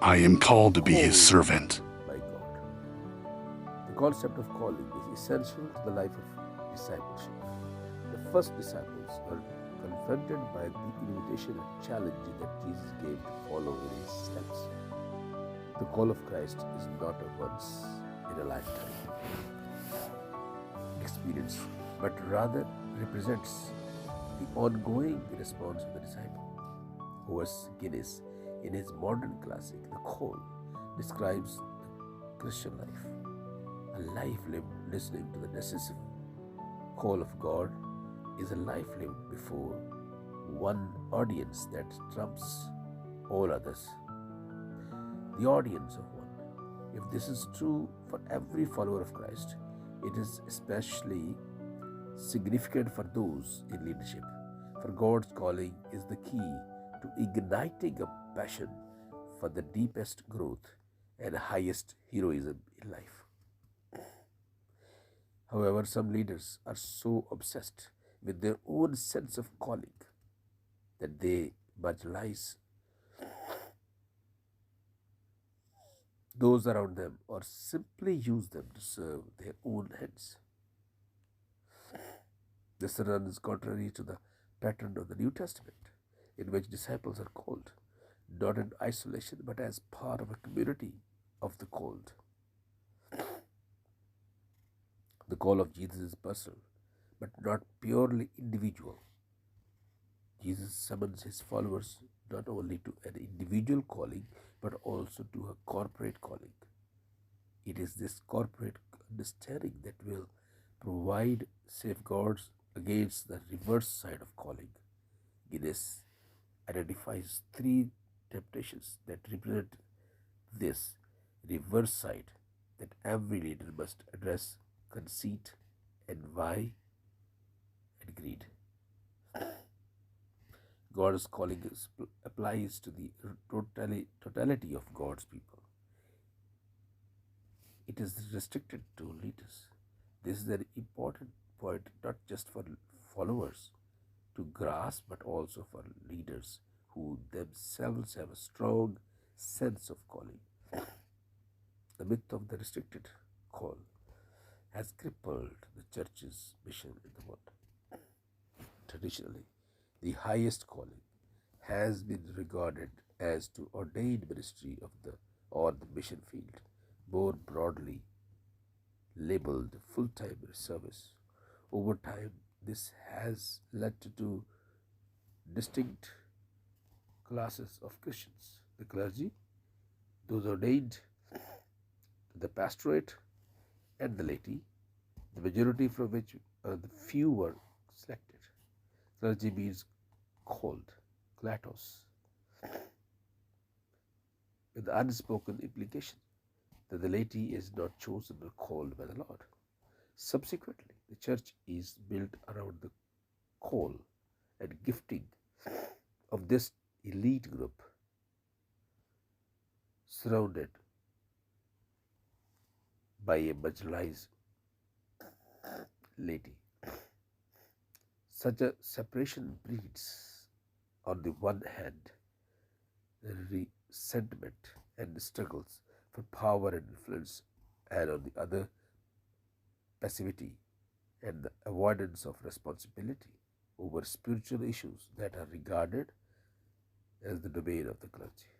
I am called to be his called servant. by God. The concept of calling is essential to the life of discipleship. The first disciples were confronted by the invitation and challenge that Jesus gave to follow in his steps. The call of Christ is not a once in a lifetime experience, but rather represents the ongoing response of the disciple. Horace Guinness, in his modern classic, The Call, describes the Christian life, a life lived listening to the decisive call of God is a life lived before one audience that trumps all others, the audience of one. If this is true for every follower of Christ, it is especially significant for those in leadership. For God's calling is the key to igniting a passion for the deepest growth and highest heroism in life. However, some leaders are so obsessed with their own sense of calling that they marginalize those around them or simply use them to serve their own ends. This runs contrary to the pattern of the New Testament, in which disciples are called, not in isolation but as part of a community of the called. The call of Jesus is personal, but not purely individual. Jesus summons his followers not only to an individual calling, but also to a corporate calling. It is this corporate understanding that will provide safeguards against the reverse side of calling. Guinness identifies three temptations that represent this reverse side that every leader must address: conceit, envy, and greed. God's calling applies to the totality of God's people. It is restricted to leaders. This is an important point not just for followers to grasp, but also for leaders who themselves have a strong sense of calling. The myth of the restricted call has crippled the church's mission in the world. Traditionally, the highest calling has been regarded as to ordained ministry of the or the mission field, more broadly labeled full-time service. Over time, this has led to two distinct classes of Christians: the clergy, those ordained to the pastorate, and the laity, the majority from which the few were selected. Clergy means called, kletos, with the unspoken implication that the laity is not chosen or called by the Lord. Subsequently, the church is built around the call and gifting of this elite group, surrounded by a marginalized laity. Such a separation breeds, on the one hand, resentment and struggles for power and influence, and on the other, passivity and the avoidance of responsibility over spiritual issues that are regarded as the domain of the clergy.